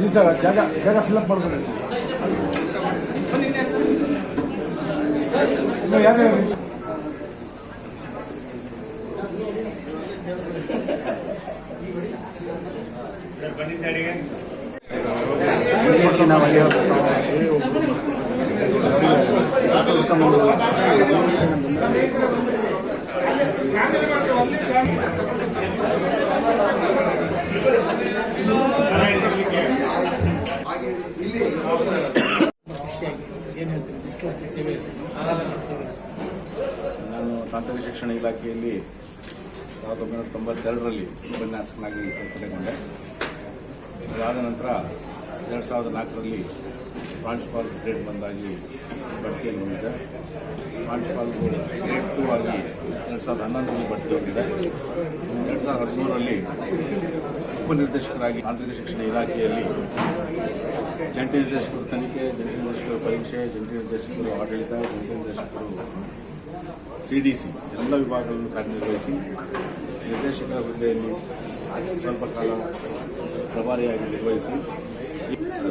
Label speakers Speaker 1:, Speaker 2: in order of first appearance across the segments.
Speaker 1: ಬನ್ನಿ ಸರ್, ಜಾಗ ಫಿಲ್ಅಪ್ ಮಾಡ್ಬೋದು. ಯಾರು
Speaker 2: ಬನ್ನಿ ಸೈಡಿಗೆ.
Speaker 3: ನಾನು ತಾಂತ್ರಿಕ ಶಿಕ್ಷಣ ಇಲಾಖೆಯಲ್ಲಿ 1992ರಲ್ಲಿ ಉಪನ್ಯಾಸಕನಾಗಿ ಸೇರ್ಪಡೆಗೊಂಡೆ. ಅದಾದ ನಂತರ 2004ರಲ್ಲಿ ಪ್ರಾಂಶುಪಾಲ್ ಗ್ರೇಡ್ ಬಂದಾಗಿ ಬಡ್ತಿಯಲ್ಲಿ ಹೊಂದಿದೆ. ಪ್ರಾಂಶುಪಾಲ್ ಗ್ರೇಡ್ 2 ಆಗಿ 2011ರಲ್ಲಿ ಬಡ್ತಿ ಹೊಂದಿದೆ. 2013ರಲ್ಲಿ ಉಪನಿರ್ದೇಶಕರಾಗಿ ತಾಂತ್ರಿಕ ಶಿಕ್ಷಣ ಇಲಾಖೆಯಲ್ಲಿ ಜಂಟಿ ನಿರ್ದೇಶಕರು ತನಿಖೆ, ಜಂಟಿ ನಿರ್ದೇಶಕರು ಪರೀಕ್ಷೆ, ಜಂಟಿ ನಿರ್ದೇಶಕರು ಆಡಳಿತ, ಜಂಟಿ ನಿರ್ದೇಶಕರು CDC ಎಲ್ಲ ವಿಭಾಗಗಳನ್ನು ಕಾರ್ಯನಿರ್ವಹಿಸಿ ನಿರ್ದೇಶಕರ ಹುದ್ದೆಯಲ್ಲಿ ಸ್ವಲ್ಪ ಕಾಲ ಪ್ರಭಾರಿಯಾಗಿ ನಿರ್ವಹಿಸಿ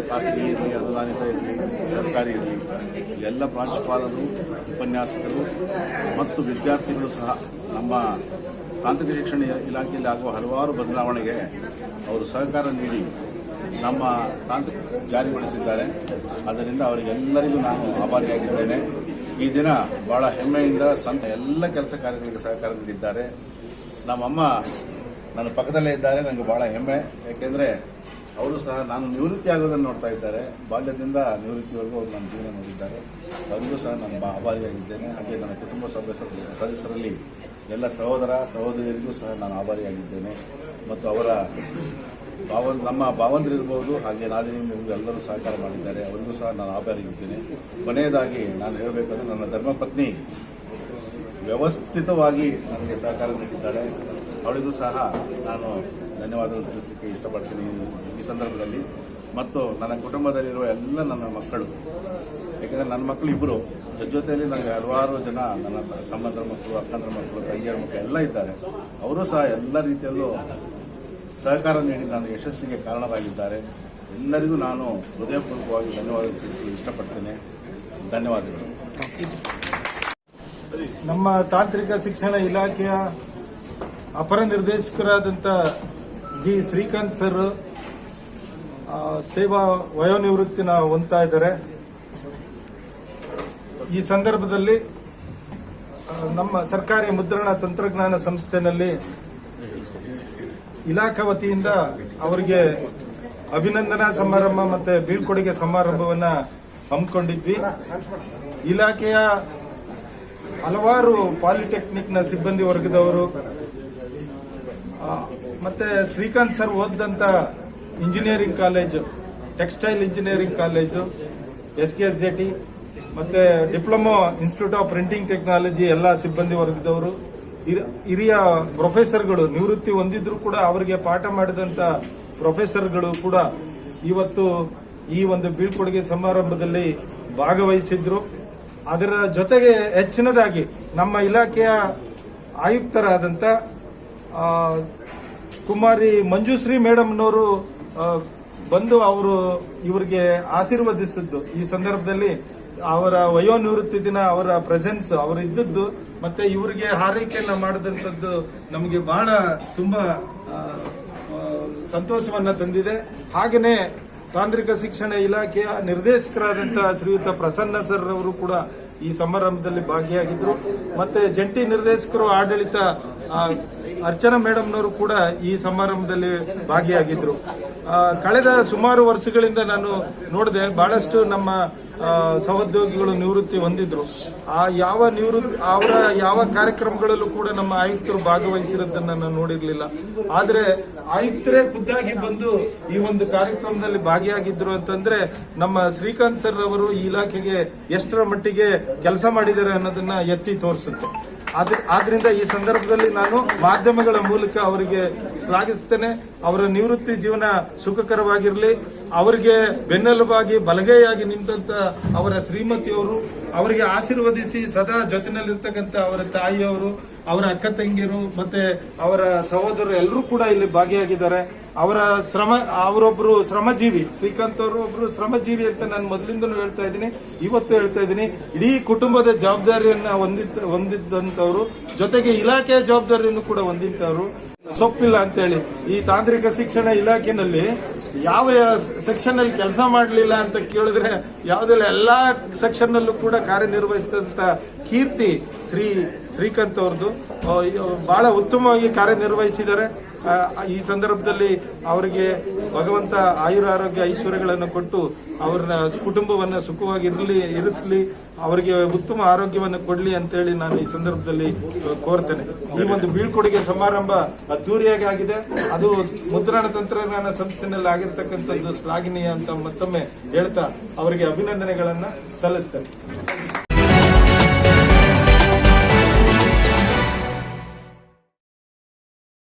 Speaker 3: ಖಾಸಗಿ ಇರಲಿ, ಅನುದಾನಿತ ಇರಲಿ, ಸರ್ಕಾರಿ ಇರಲಿ, ಎಲ್ಲ ಪ್ರಾಂಶುಪಾಲರು, ಉಪನ್ಯಾಸಕರು ಮತ್ತು ವಿದ್ಯಾರ್ಥಿಗಳು ಸಹ ನಮ್ಮ ತಾಂತ್ರಿಕ ಶಿಕ್ಷಣ ಇಲಾಖೆಯಲ್ಲಿ ಆಗುವ ಹಲವಾರು ಬದಲಾವಣೆಗೆ ಅವರು ಸಹಕಾರ ನೀಡಿ ನಮ್ಮ ತಾಂತ್ರಿಕ ಜಾರಿಗೊಳಿಸಿದ್ದಾರೆ. ಅದರಿಂದ ಅವರಿಗೆಲ್ಲರಿಗೂ ನಾನು ಆಭಾರಿಯಾಗಿದ್ದೇನೆ. ಈ ದಿನ ಬಹಳ ಹೆಮ್ಮೆಯಿಂದ ಎಲ್ಲ ಕೆಲಸ ಕಾರ್ಯಗಳಿಗೆ ಸಹಕಾರ ನೀಡಿದ್ದಾರೆ. ನಮ್ಮಮ್ಮ ನನ್ನ ಪಕ್ಕದಲ್ಲೇ ಇದ್ದಾರೆ. ನನಗೆ ಬಹಳ ಹೆಮ್ಮೆ, ಯಾಕೆಂದರೆ ಅವರು ಸಹ ನಾನು ನಿವೃತ್ತಿ ಆಗೋದನ್ನು ನೋಡ್ತಾ ಇದ್ದಾರೆ. ಬಾಲ್ಯದಿಂದ ನಿವೃತ್ತಿವರೆಗೂ ಅವರು ನನ್ನ ಜೀವನ ನೋಡಿದ್ದಾರೆ. ಅವರಿಗೂ ಸಹ ನಾನು ಆಭಾರಿಯಾಗಿದ್ದೇನೆ. ಹಾಗೆ ನನ್ನ ಕುಟುಂಬ ಸದಸ್ಯರಲ್ಲಿ ಎಲ್ಲ ಸಹೋದರ ಸಹೋದರಿಯರಿಗೂ ಸಹ ನಾನು ಆಭಾರಿಯಾಗಿದ್ದೇನೆ. ಮತ್ತು ಅವರ ನಮ್ಮ ಭಾವಂದರಿರ್ಬೋದು, ಹಾಗೆ ನಾದಿನಿಯರು ಎಲ್ಲರೂ ಸಹಕಾರ ಮಾಡಿದ್ದಾರೆ. ಅವರಿಗೂ ಸಹ ನಾನು ಆಭಾರಿಯಾಗಿದ್ದೇನೆ. ಕೊನೆಯದಾಗಿ ನಾನು ಹೇಳಬೇಕಾದ್ರೆ ನನ್ನ ಧರ್ಮಪತ್ನಿ ವ್ಯವಸ್ಥಿತವಾಗಿ ನನಗೆ ಸಹಕಾರ ನೀಡಿದ್ದಾಳೆ. ಅವಳಿಗೂ ಸಹ ನಾನು ಧನ್ಯವಾದಗಳು ತಿಳಿಸಲಿಕ್ಕೆ ಇಷ್ಟಪಡ್ತೀನಿ ಈ ಸಂದರ್ಭದಲ್ಲಿ. ಮತ್ತು ನನ್ನ ಕುಟುಂಬದಲ್ಲಿರುವ ಎಲ್ಲ ನನ್ನ ಮಕ್ಕಳು, ಯಾಕೆಂದರೆ ನನ್ನ ಮಕ್ಕಳು ಇಬ್ಬರು, ಜೊತೆಯಲ್ಲಿ ನನಗೆ ಹಲವಾರು ಜನ ನನ್ನ ತಮ್ಮಂದ್ರ ಮಕ್ಕಳು, ಅಕ್ಕಂದ್ರ ಮಕ್ಕಳು, ತಂಗಿಯರ ಮಕ್ಕಳು ಎಲ್ಲ ಇದ್ದಾರೆ. ಅವರು ಸಹ ಎಲ್ಲ ರೀತಿಯಲ್ಲೂ ಸಹಕಾರ ನೀಡಿ ನಾನು ಯಶಸ್ಸಿಗೆ ಕಾರಣರಾಗಿದ್ದಾರೆ. ಎಲ್ಲರಿಗೂ ನಾನು ಹೃದಯಪೂರ್ವಕವಾಗಿ ಧನ್ಯವಾದ ತಿಳಿಸಲು ಇಷ್ಟಪಡ್ತೇನೆ. ಧನ್ಯವಾದಗಳು.
Speaker 1: ನಮ್ಮ ತಾಂತ್ರಿಕ ಶಿಕ್ಷಣ ಇಲಾಖೆಯ ಅಪರ ನಿರ್ದೇಶಕರಾದಂಥ ಜಿ ಶ್ರೀಕಾಂತ್ ಸರ್ ಸೇವಾ ವಯೋನಿವೃತ್ತಿನ ಹೊಂದ್ತಾ ಇದ್ದಾರೆ. ಈ ಸಂದರ್ಭದಲ್ಲಿ ನಮ್ಮ ಸರ್ಕಾರಿ ಮುದ್ರಣ ತಂತ್ರಜ್ಞಾನ ಸಂಸ್ಥೆಯಲ್ಲಿ ಇಲಾಖೆ ವತಿಯಿಂದ ಅವರಿಗೆ ಅಭಿನಂದನಾ ಸಮಾರಂಭ ಮತ್ತು ಬೀಳ್ಕೊಡುಗೆ ಸಮಾರಂಭವನ್ನು ಹಮ್ಮಿಕೊಂಡಿದ್ವಿ. ಇಲಾಖೆಯ ಹಲವಾರು ಪಾಲಿಟೆಕ್ನಿಕ್ನ ಸಿಬ್ಬಂದಿ ವರ್ಗದವರು ಮತ್ತೆ ಶ್ರೀಕಾಂತ್ ಸರ್ ಓದಿದಂಥ engineering college, textile engineering college, SKSJT ಮತ್ತೆ diploma institute of printing technology ಎಲ್ಲ ಸಿಬ್ಬಂದಿ ವರ್ಗದವರು, ಹಿರಿಯ ಪ್ರೊಫೆಸರ್ಗಳು ನಿವೃತ್ತಿ ಹೊಂದಿದ್ರು ಕೂಡ ಅವರಿಗೆ ಪಾಠ ಮಾಡಿದಂಥ ಪ್ರೊಫೆಸರ್ಗಳು ಕೂಡ ಇವತ್ತು ಈ ಒಂದು ಬೀಳ್ಕೊಡುಗೆ ಸಮಾರಂಭದಲ್ಲಿ ಭಾಗವಹಿಸಿದ್ರು. ಅದರ ಜೊತೆಗೆ ಹೆಚ್ಚಿನದಾಗಿ ನಮ್ಮ ಇಲಾಖೆಯ ಆಯುಕ್ತರಾದಂಥ ಕುಮಾರಿ ಮಂಜುಶ್ರೀ ಮೇಡಮ್ನವರು ಬಂದು ಅವರು ಇವರಿಗೆ ಆಶೀರ್ವದಿಸಿದ್ದು. ಈ ಸಂದರ್ಭದಲ್ಲಿ ಅವರ ವಯೋನಿವೃತ್ತಿ ದಿನ ಅವರ ಪ್ರೆಸೆನ್ಸ್ ಅವರು ಇದ್ದದ್ದು ಮತ್ತೆ ಇವರಿಗೆ ಹಾರೈಕೆಯನ್ನ ಮಾಡಿದಂಥದ್ದು ನಮಗೆ ಬಹಳ ತುಂಬಾ ಸಂತೋಷವನ್ನ ತಂದಿದೆ. ಹಾಗೆಯೇ ತಾಂತ್ರಿಕ ಶಿಕ್ಷಣ ಇಲಾಖೆಯ ನಿರ್ದೇಶಕರಾದಂತಹ ಶ್ರೀಯುತ ಪ್ರಸನ್ನ ಸರ್ ಅವರು ಕೂಡ ಈ ಸಮಾರಂಭದಲ್ಲಿ ಭಾಗಿಯಾಗಿದ್ರು. ಮತ್ತೆ ಜಂಟಿ ನಿರ್ದೇಶಕರು ಆಡಳಿತ ಅರ್ಚನಾ ಮೇಡಮ್ನವರು ಕೂಡ ಈ ಸಮಾರಂಭದಲ್ಲಿ ಭಾಗಿಯಾಗಿದ್ರು. ಕಳೆದ ಸುಮಾರು ವರ್ಷಗಳಿಂದ ನಾನು ನೋಡಿದೆ, ಬಹಳಷ್ಟು ನಮ್ಮ ಸಹೋದ್ಯೋಗಿಗಳು ನಿವೃತ್ತಿ ಹೊಂದಿದ್ರು. ಅವರ ಯಾವ ಕಾರ್ಯಕ್ರಮಗಳಲ್ಲೂ ಕೂಡ ನಮ್ಮ ಆಯುಕ್ತರು ಭಾಗವಹಿಸಿರೋದನ್ನ ನಾನು ನೋಡಿರ್ಲಿಲ್ಲ. ಆದ್ರೆ ಆಯುಕ್ತರೇ ಖುದ್ದಾಗಿ ಬಂದು ಈ ಒಂದು ಕಾರ್ಯಕ್ರಮದಲ್ಲಿ ಭಾಗಿಯಾಗಿದ್ರು ಅಂತಂದ್ರೆ ನಮ್ಮ ಶ್ರೀಕಾಂತ್ ಸರ್ ಅವರು ಈ ಇಲಾಖೆಗೆ ಎಷ್ಟರ ಮಟ್ಟಿಗೆ ಕೆಲಸ ಮಾಡಿದ್ದಾರೆ ಅನ್ನೋದನ್ನ ಎತ್ತಿ ತೋರಿಸುತ್ತೆ. ಆದ್ರಿಂದ ಈ ಸಂದರ್ಭದಲ್ಲಿ ನಾನು ಮಾಧ್ಯಮಗಳ ಮೂಲಕ ಅವರಿಗೆ ಶ್ಲಾಘಿಸ್ತೇನೆ. ಅವರ ನಿವೃತ್ತಿ ಜೀವನ ಸುಖಕರವಾಗಿರಲಿ. ಅವರಿಗೆ ಬೆನ್ನೆಲುಬಾಗಿ ಬಲಗೈಯಾಗಿ ನಿಂತ ಅವರ ಶ್ರೀಮತಿಯವರು ಅವರಿಗೆ ಆಶೀರ್ವದಿಸಿ ಸದಾ ಜೊತೆನಲ್ಲಿರ್ತಕ್ಕಂಥ ಅವರ ತಾಯಿಯವರು, ಅವರ ಅಕ್ಕ ತಂಗಿಯರು ಮತ್ತೆ ಅವರ ಸಹೋದರರು ಎಲ್ಲರೂ ಕೂಡ ಇಲ್ಲಿ ಭಾಗಿಯಾಗಿದ್ದಾರೆ. ಅವರ ಅವರೊಬ್ರು ಶ್ರಮಜೀವಿ, ಶ್ರೀಕಾಂತ್ ಅವರು ಒಬ್ರು ಶ್ರಮಜೀವಿ ಅಂತ ನಾನು ಮೊದಲಿಂದಲೂ ಹೇಳ್ತಾ ಇದ್ದೀನಿ, ಇವತ್ತು ಹೇಳ್ತಾ ಇದ್ದೀನಿ. ಇಡೀ ಕುಟುಂಬದ ಜವಾಬ್ದಾರಿಯನ್ನ ಹೊಂದಿದ್ದಂಥವ್ರು, ಜೊತೆಗೆ ಇಲಾಖೆಯ ಜವಾಬ್ದಾರಿಯನ್ನು ಕೂಡ ಹೊಂದಿದ್ದವರು. ಸೊಪ್ಪಿಲ್ಲ ಅಂತೇಳಿ ಈ ತಾಂತ್ರಿಕ ಶಿಕ್ಷಣ ಇಲಾಖೆನಲ್ಲಿ ಯಾವ ಸೆಕ್ಷನ್ ಅಲ್ಲಿ ಕೆಲಸ ಮಾಡಲಿಲ್ಲ ಅಂತ ಕೇಳಿದ್ರೆ ಯಾವುದೆಲ್ಲ ಎಲ್ಲಾ ಸೆಕ್ಷನ್ ನಲ್ಲೂ ಕೂಡ ಕಾರ್ಯನಿರ್ವಹಿಸಿದಂತ ಕೀರ್ತಿ ಶ್ರೀಕಾಂತ್ ಅವ್ರದ್ದು. ಬಹಳ ಉತ್ತಮವಾಗಿ ಕಾರ್ಯನಿರ್ವಹಿಸಿದ್ದಾರೆ. ಈ ಸಂದರ್ಭದಲ್ಲಿ ಅವರಿಗೆ ಭಗವಂತ ಆಯುರಾರೋಗ್ಯ ಐಶ್ವರ್ಯಗಳನ್ನು ಕೊಟ್ಟು ಅವ್ರನ್ನ ಕುಟುಂಬವನ್ನು ಸುಖವಾಗಿ ಇರಿಸಲಿ, ಅವರಿಗೆ ಉತ್ತಮ ಆರೋಗ್ಯವನ್ನು ಕೊಡಲಿ ಅಂತೇಳಿ ನಾನು ಈ ಸಂದರ್ಭದಲ್ಲಿ ಕೋರ್ತೇನೆ. ಈ ಒಂದು ಬೀಳ್ಕೊಡುಗೆ ಸಮಾರಂಭ ಅದ್ದೂರಿಯಾಗಿ ಆಗಿದೆ. ಅದು ಮುದ್ರಣ ತಂತ್ರಜ್ಞಾನ ಸಂಸ್ಥೆನಲ್ಲಿ ಆಗಿರ್ತಕ್ಕಂಥದ್ದು ಶ್ಲಾಘನೀಯ ಅಂತ ಮತ್ತೊಮ್ಮೆ ಹೇಳ್ತಾ ಅವರಿಗೆ ಅಭಿನಂದನೆಗಳನ್ನ ಸಲ್ಲಿಸ್ತೇನೆ.